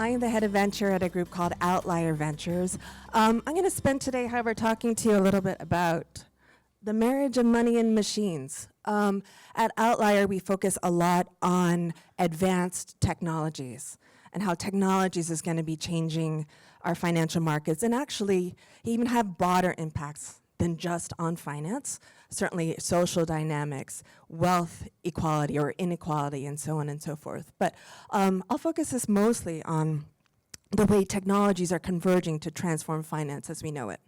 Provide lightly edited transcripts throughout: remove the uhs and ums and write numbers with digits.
I am the head of venture at a group called Outlier Ventures. I'm going to spend today, however, talking to you a little bit about the marriage of money and machines. At Outlier, we focus a lot on advanced technologies and how technologies is going to be changing our financial markets and actually even have broader impacts than just on finance, certainly social dynamics, wealth equality or inequality, and so on and so forth. But I'll focus this mostly on the way technologies are converging to transform finance as we know it.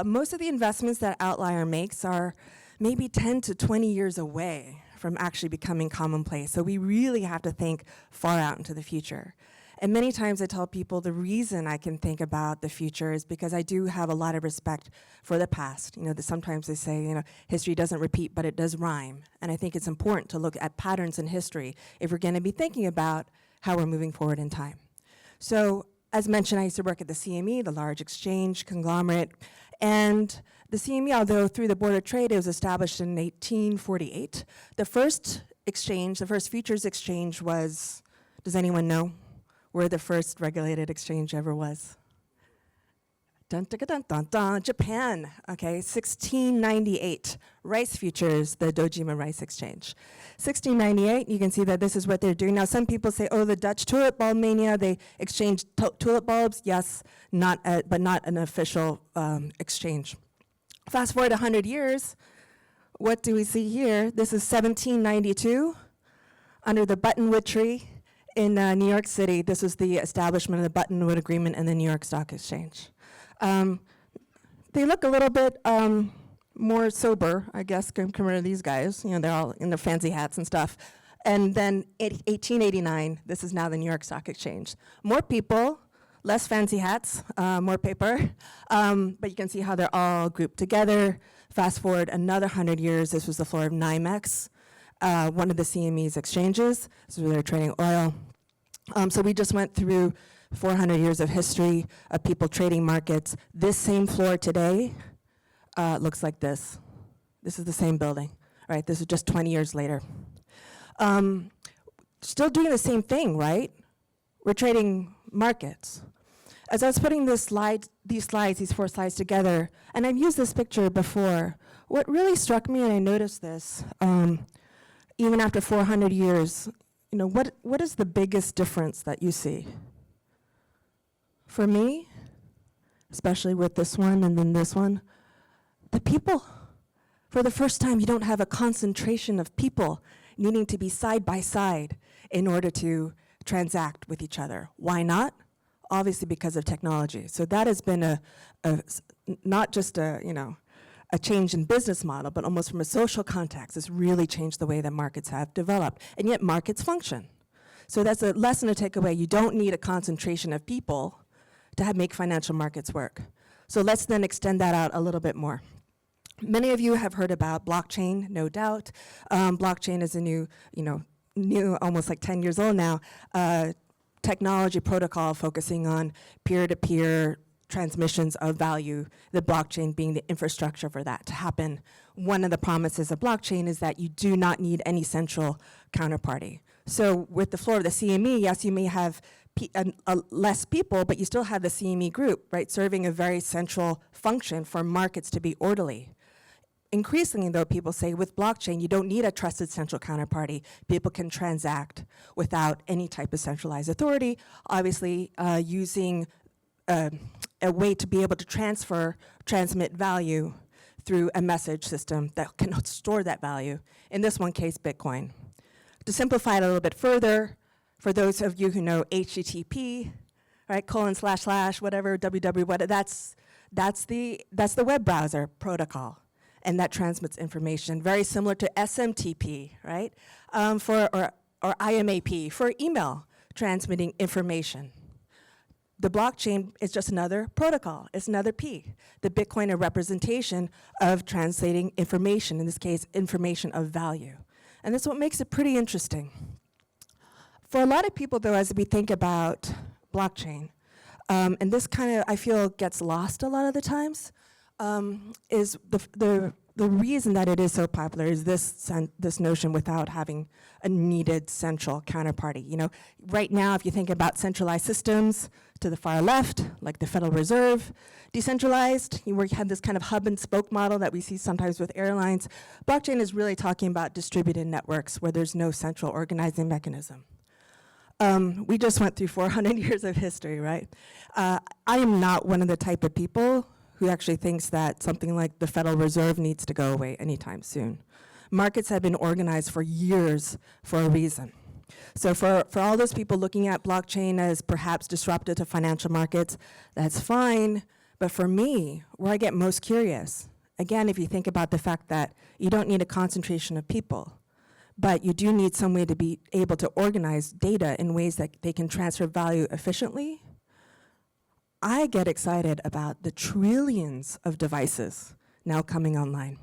Most of the investments that Outlier makes are maybe 10 to 20 years away from actually becoming commonplace. So we really have to think far out into the future. And many times I tell people the reason I can think about the future is because I do have a lot of respect for the past. You know, sometimes they say, you know, history doesn't repeat, but it does rhyme. And I think it's important to look at patterns in history if we're going to be thinking about how we're moving forward in time. So, as mentioned, I used to work at the CME, the large exchange conglomerate. And the CME, although through the Board of Trade, it was established in 1848. The first exchange, the first futures exchange was, does anyone know where the first regulated exchange ever was? Dun, dun, dun, dun, dun, Japan, okay, 1698, rice futures, the Dojima Rice Exchange. 1698, you can see that this is what they're doing. Now, some people say, oh, the Dutch tulip bulb mania, they exchanged tulip bulbs. Yes, but not an official exchange. Fast forward 100 years, what do we see here? This is 1792, under the Buttonwood Tree in New York City. This was the establishment of the Buttonwood Agreement and the New York Stock Exchange. They look a little bit more sober, I guess, compared to these guys. You know, they're all in their fancy hats and stuff. And then 1889, this is now the New York Stock Exchange. More people, less fancy hats, more paper. But you can see how they're all grouped together. Fast forward another 100 years, this was the floor of NYMEX, one of the CME's exchanges. This is where they're trading oil. So we just went through 400 years of history of people trading markets. This same floor today looks like this. This is the same building, right? This is just 20 years later. Still doing the same thing, right? We're trading markets. As I was putting these 4 slides together, and I've used this picture before, what really struck me, and I noticed this, even after 400 years, you know, what is the biggest difference that you see? For me, especially with this one and then this one, the people. For the first time, you don't have a concentration of people needing to be side by side in order to transact with each other. Why not? Obviously because of technology. So that has been not just a change in business model, but almost from a social context. It's really changed the way that markets have developed. And yet markets function. So that's a lesson to take away. You don't need a concentration of people to make financial markets work. So let's then extend that out a little bit more. Many of you have heard about blockchain, no doubt. Blockchain is a new, almost like 10 years old now, technology protocol focusing on peer-to-peer transmissions of value, the blockchain being the infrastructure for that to happen. One of the promises of blockchain is that you do not need any central counterparty. So with the floor of the CME, yes, you may have less people, but you still have the CME group, right, serving a very central function for markets to be orderly. Increasingly, though, people say with blockchain, you don't need a trusted central counterparty. People can transact without any type of centralized authority, obviously using a way to be able to transmit value through a message system that can store that value, in this one case, Bitcoin. To simplify it a little bit further, for those of you who know HTTP, right, // whatever, www, whatever, that's the web browser protocol, and that transmits information, very similar to SMTP, right, or IMAP for email transmitting information. The blockchain is just another protocol. It's another P. The Bitcoin, a representation of translating information, in this case, information of value. And that's what makes it pretty interesting. For a lot of people, though, as we think about blockchain, and this kind of, I feel, gets lost a lot of the times, is the The reason that it is so popular is this notion without having a needed central counterparty. You know, right now, if you think about centralized systems to the far left, like the Federal Reserve, decentralized, you had this kind of hub and spoke model that we see sometimes with airlines. Blockchain is really talking about distributed networks where there's no central organizing mechanism. We just went through 400 years of history, right? I am not one of the type of people who actually thinks that something like the Federal Reserve needs to go away anytime soon. Markets have been organized for years for a reason. So for all those people looking at blockchain as perhaps disruptive to financial markets, that's fine. But for me, where I get most curious, again, if you think about the fact that you don't need a concentration of people, but you do need some way to be able to organize data in ways that they can transfer value efficiently, I get excited about the trillions of devices now coming online.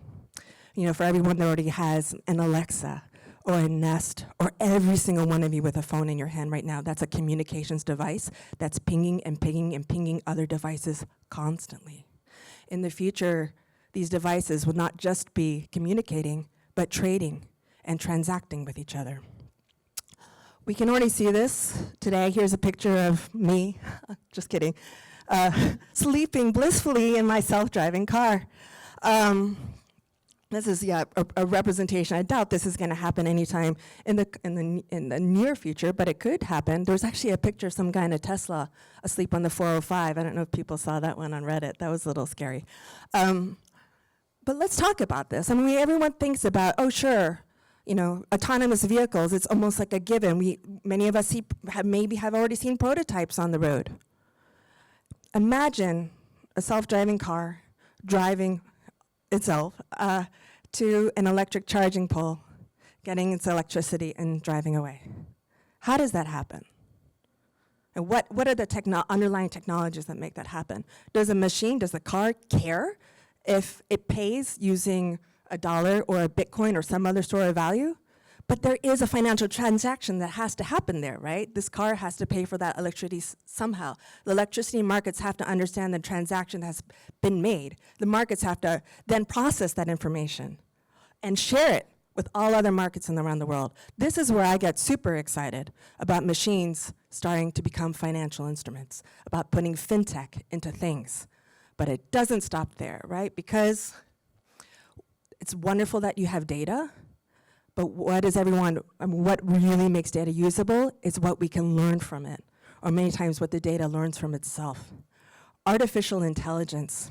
You know, for everyone that already has an Alexa or a Nest, or every single one of you with a phone in your hand right now, that's a communications device that's pinging and pinging and pinging other devices constantly. In the future, these devices will not just be communicating, but trading and transacting with each other. We can already see this today. Here's a picture of me, just kidding, sleeping blissfully in my self-driving car. This is a representation. I doubt this is going to happen anytime in the near future, but it could happen. There's actually a picture of some guy in a Tesla asleep on the 405. I don't know if people saw that one on Reddit. That was a little scary. But let's talk about this. I mean, everyone thinks about, oh, sure, you know, autonomous vehicles. It's almost like a given. Many of us have already seen prototypes on the road. Imagine a self-driving car driving itself to an electric charging pole, getting its electricity and driving away. How does that happen? And what are the underlying technologies that make that happen? Does the car care if it pays using $1 or a Bitcoin or some other store of value? But there is a financial transaction that has to happen there, right? This car has to pay for that electricity somehow. The electricity markets have to understand the transaction has been made. The markets have to then process that information and share it with all other markets around the world. This is where I get super excited about machines starting to become financial instruments, about putting fintech into things. But it doesn't stop there, right? Because it's wonderful that you have data, but what really makes data usable is what we can learn from it, or many times what the data learns from itself. Artificial intelligence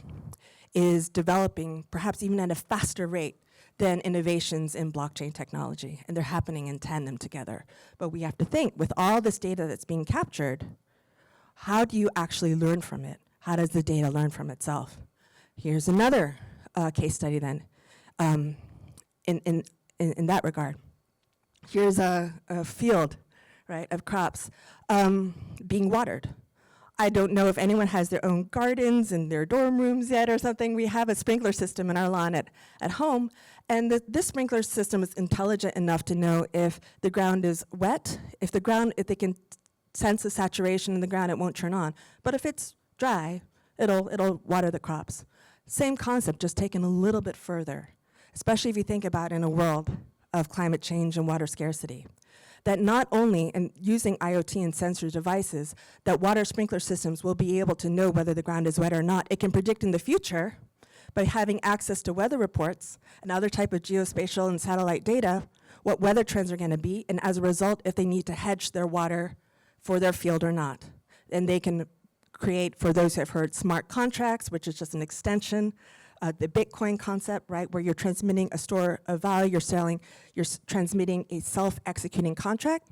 is developing perhaps even at a faster rate than innovations in blockchain technology, and they're happening in tandem together. But we have to think, with all this data that's being captured, how do you actually learn from it? How does the data learn from itself? Here's another case study then. In that regard. Here's a field, right, of crops being watered. I don't know if anyone has their own gardens in their dorm rooms yet or something. We have a sprinkler system in our lawn at home, and this sprinkler system is intelligent enough to know if the ground is wet. If they can sense the saturation in the ground, it won't turn on. But if it's dry, it'll water the crops. Same concept, just taken a little bit further. Especially if you think about in a world of climate change and water scarcity. That not only, and using IoT and sensor devices, that water sprinkler systems will be able to know whether the ground is wet or not. It can predict in the future by having access to weather reports and other type of geospatial and satellite data, what weather trends are going to be, and as a result, if they need to hedge their water for their field or not. And they can create, for those who have heard, smart contracts, which is just an extension the Bitcoin concept, right, where you're transmitting a store of value, you're transmitting a self-executing contract.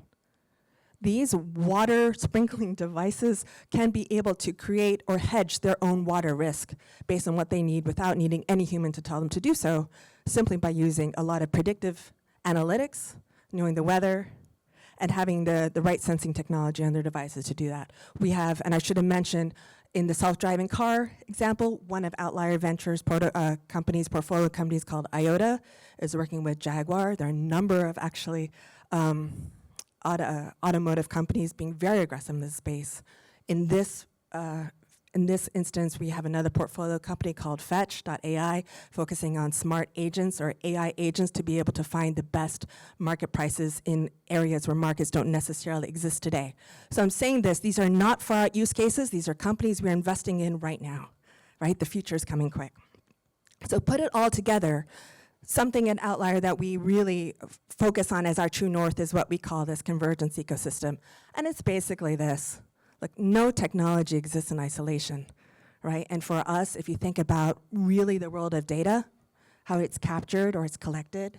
These water sprinkling devices can be able to create or hedge their own water risk based on what they need without needing any human to tell them to do so, simply by using a lot of predictive analytics, knowing the weather, and having the right sensing technology on their devices to do that. We have, and I should have mentioned, in the self-driving car example, one of Outlier Ventures' portfolio companies called IOTA is working with Jaguar. There are a number of actually automotive companies being very aggressive in this space. In In this instance, we have another portfolio company called Fetch.ai, focusing on smart agents or AI agents to be able to find the best market prices in areas where markets don't necessarily exist today. So I'm saying this, these are not far out use cases, these are companies we're investing in right now, right? The future is coming quick. So put it all together, something in Outlier that we really focus on as our true north is what we call this convergence ecosystem. And it's basically this. Like, no technology exists in isolation, right? And for us, if you think about really the world of data, how it's captured or it's collected,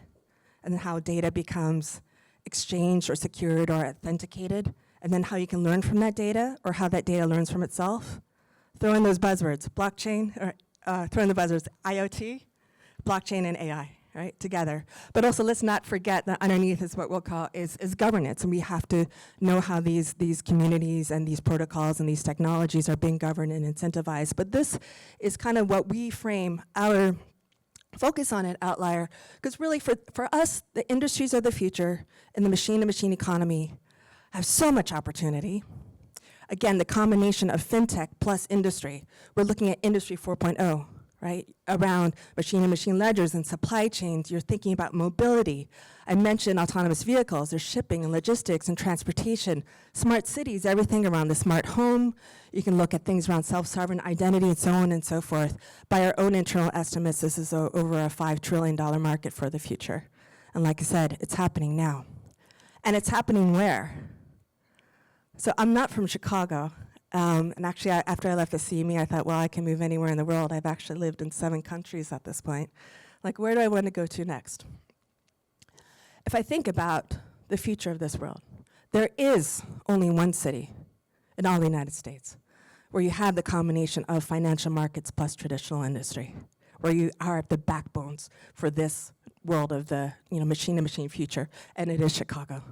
and then how data becomes exchanged or secured or authenticated, and then how you can learn from that data or how that data learns from itself, throw in those buzzwords, blockchain, or throw in the buzzwords IoT, blockchain, and AI, right, together. But also, let's not forget that underneath is what we'll call is governance, and we have to know how these communities and these protocols and these technologies are being governed and incentivized. But this is kind of what we frame our focus on at Outlier, because really for us, the industries of the future and the machine-to-machine economy have so much opportunity. Again, the combination of fintech plus industry. We're looking at Industry 4.0, right? Around machine-to-machine ledgers and supply chains. You're thinking about mobility. I mentioned autonomous vehicles. There's shipping and logistics and transportation. Smart cities, everything around the smart home. You can look at things around self-sovereign identity and so on and so forth. By our own internal estimates, this is over a $5 trillion market for the future. And like I said, it's happening now. And it's happening where? So I'm not from Chicago, and actually after I left the CME, I thought, well, I can move anywhere in the world. I've actually lived in 7 countries at this point. Like, where do I want to go to next? If I think about the future of this world, there is only one city in all the United States where you have the combination of financial markets plus traditional industry, where you are the backbones for this world of the machine-to-machine future, and it is Chicago.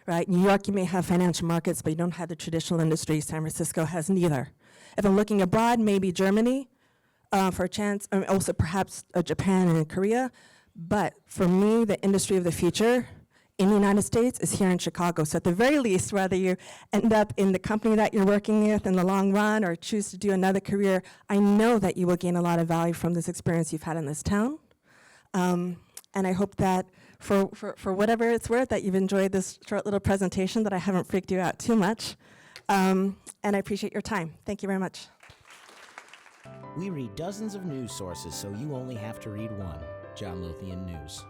Right? New York, you may have financial markets, but you don't have the traditional industry. San Francisco has neither. If I'm looking abroad, maybe Germany for a chance, also perhaps Japan and Korea. But for me, the industry of the future in the United States is here in Chicago. So at the very least, whether you end up in the company that you're working with in the long run or choose to do another career, I know that you will gain a lot of value from this experience you've had in this town. And I hope that for whatever it's worth, that you've enjoyed this short little presentation, that I haven't freaked you out too much. And I appreciate your time. Thank you very much. We read dozens of news sources, so you only have to read one. John Lothian News.